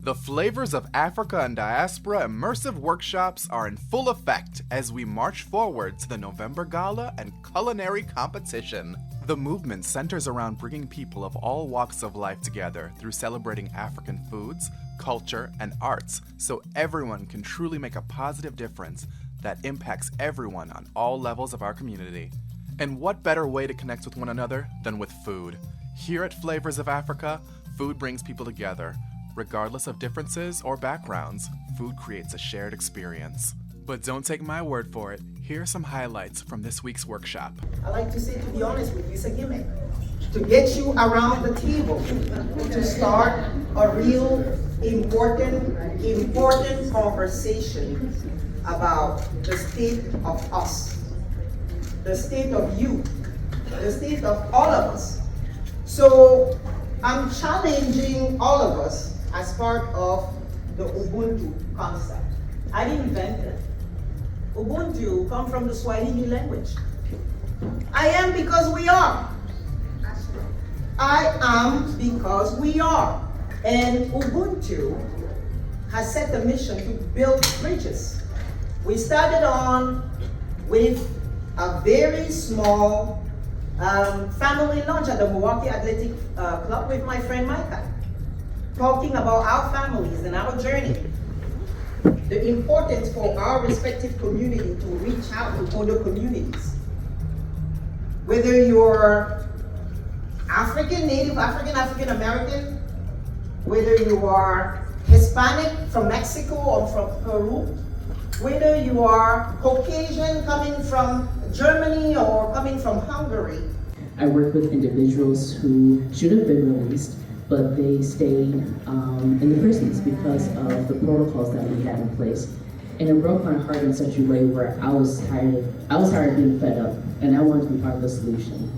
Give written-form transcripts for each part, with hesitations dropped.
The Flavors of Africa and Diaspora immersive workshops are in full effect as we march forward to the November Gala and culinary competition. The movement centers around bringing people of all walks of life together through celebrating African foods, culture, and arts so everyone can truly make a positive difference that impacts everyone on all levels of our community. And what better way to connect with one another than with food? Here at Flavors of Africa, food brings people together. Regardless of differences or backgrounds, food creates a shared experience. But don't take my word for it. Here are some highlights from this week's workshop. I like to say, to be honest with you, it's a gimmick. To get you around the table, to start a real important conversation about the state of us, the state of you, the state of all of us. So I'm challenging all of us as part of the Ubuntu concept. I didn't invent it. Ubuntu comes from the Swahili language. I am because we are. I am because we are. And Ubuntu has set the mission to build bridges. We started on with a very small family lunch at the Milwaukee Athletic Club with my friend Micah, talking about our families and our journey. The importance for our respective community to reach out to other communities. Whether you're African, Native African, African American, whether you are Hispanic from Mexico or from Peru, whether you are Caucasian coming from Germany or coming from Hungary. I work with individuals who should have been released, but they stayed in the prisons because of the protocols that we had in place. And it broke my heart in such a way where I was tired of being fed up, and I wanted to be part of the solution.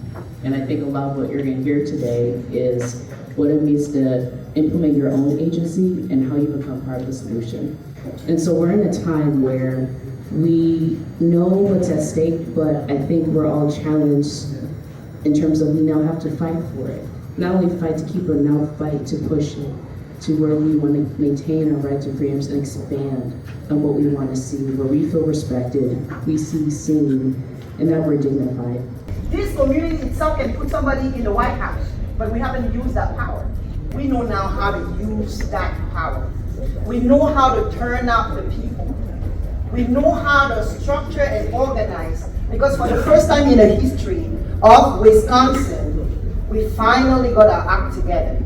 And I think a lot of what you're gonna hear today is what it means to implement your own agency and how you become part of the solution. And so we're in a time where we know what's at stake, but I think we're all challenged in terms of we now have to fight for it. Not only fight to keep it, now fight to push it to where we want to maintain our rights and freedoms and expand on what we want to see, where we feel respected, we see seen, and that we're dignified. This community itself can put somebody in the White House, but we haven't used that power. We know now how to use that power. We know how to turn out the people. We know how to structure and organize, because for the first time in the history of Wisconsin, we finally got our act together.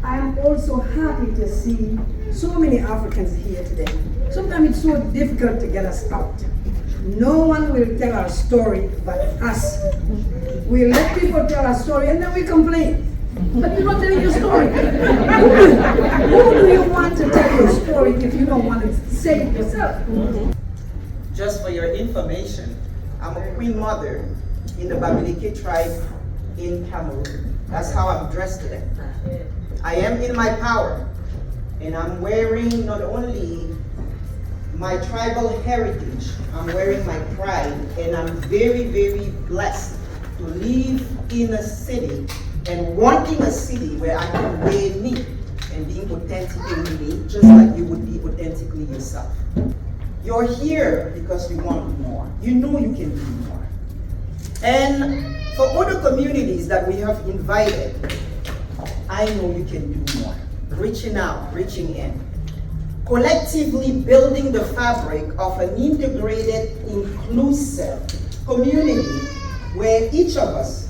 I am also happy to see so many Africans here today. Sometimes it's so difficult to get us out. No one will tell our story but us. We let people tell our story and then we complain. But you're not telling your story. Who do you want to tell your story if you don't want to say it yourself? Just for your information, I'm a queen mother in the Bamileke tribe in Cameroon. That's how I'm dressed today. I am in my power, and I'm wearing not only my tribal heritage, I'm wearing my pride, and I'm very, very blessed to live in a city and wanting a city where I can wear me and being authentically me, just like you would be authentically yourself. You're here because you want more. You know you can do more. And for other communities that we have invited, I know you can do more. Reaching out, reaching in. Collectively building the fabric of an integrated, inclusive community where each of us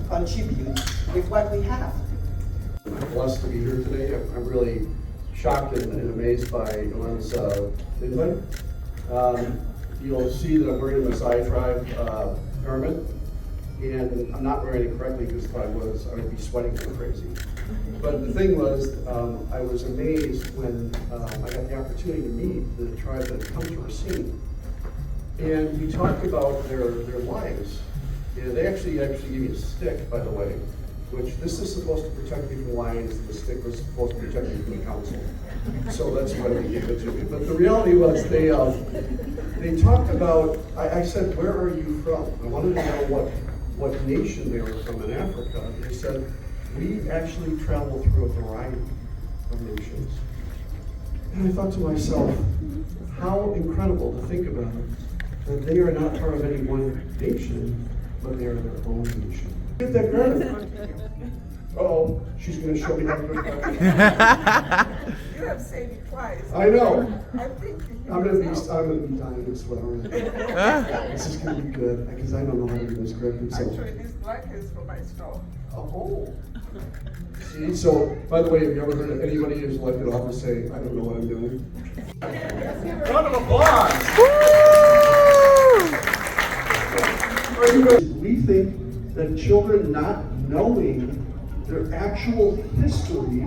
contribute with what we have. I'm blessed to be here today. I'm really shocked and amazed by Yolanda's invite. You'll see that I'm wearing a Maasai tribe garment, and I'm not wearing it correctly because if I was, I would be sweating like crazy. But the thing was, I was amazed when I got the opportunity to meet the tribe that had come to Racine. And we talked about their lives. And they actually gave me a stick, by the way, which this is supposed to protect me from lions, and the stick was supposed to protect me from the council. So that's why they gave it to me. But the reality was they talked about, I said, where are you from? I wanted to know what nation they were from in Africa. They said, we actually travel through a variety of nations. And I thought to myself, how incredible to think about that they are not part of any one nation, but they are their own nation. Get that garment. Uh-oh, she's going to show me how to put it back. You have said it twice. I know. I think I'm gonna be dying of sweat already. This is gonna be good because I don't know how to do this correctly. So. Actually, this black is for my straw. Oh. See, so by the way, have you ever heard of anybody who's elected office say, "I don't know what I'm doing"? Round of applause. We think that children not knowing their actual history,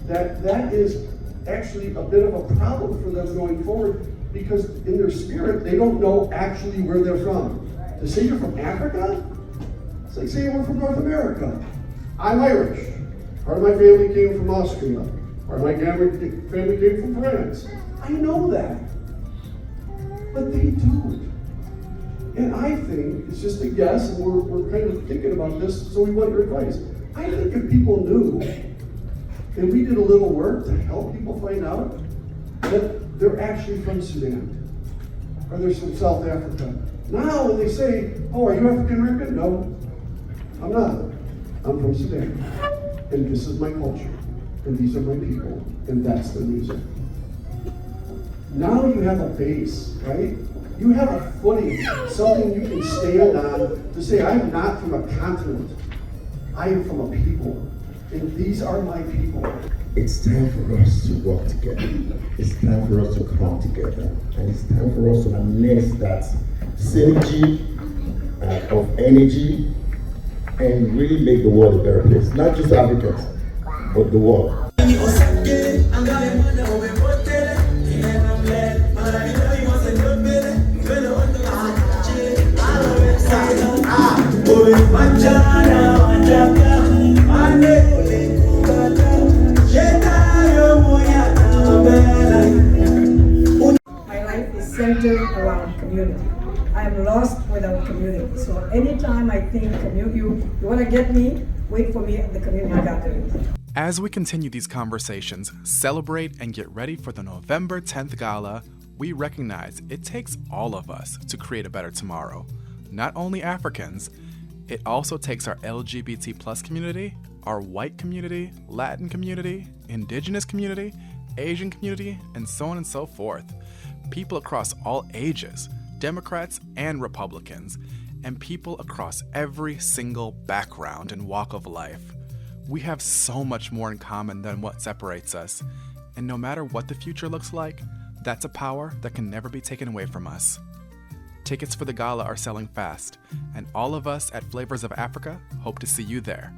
that is actually a bit of a problem for them going forward, because in their spirit, they don't know actually where they're from. To say you're from Africa, it's like saying we're from North America. I'm Irish. Part of my family came from Austria. Part of my family came from France. I know that. But they don't. And I think it's just a guess, and we're kind of thinking about this, so we want your advice. I think if people knew, and we did a little work to help people find out that they're actually from Sudan, or they're from South Africa. Now when they say, "Oh, are you African American?" No, I'm not. I'm from Sudan, and this is my culture, and these are my people, and that's the music. Now you have a base, right? You have a footing, something you can stand on to say, I'm not from a continent, I am from a people. And these are my people. It's time for us to work together. It's time for us to come together. And it's time for us to harness that synergy of energy and really make the world a better place. Not just Africans, but the world. My life is centered around community. I am lost without community. So anytime I think you want to get me, wait for me at the community gathering. As we continue these conversations, celebrate, and get ready for the November 10th Gala, we recognize it takes all of us to create a better tomorrow. Not only Africans, it also takes our LGBT plus community, our white community, Latin community, indigenous community, Asian community, and so on and so forth. People across all ages, Democrats and Republicans, and people across every single background and walk of life. We have so much more in common than what separates us, and no matter what the future looks like, that's a power that can never be taken away from us. Tickets for the gala are selling fast, and all of us at Flavors of Africa hope to see you there.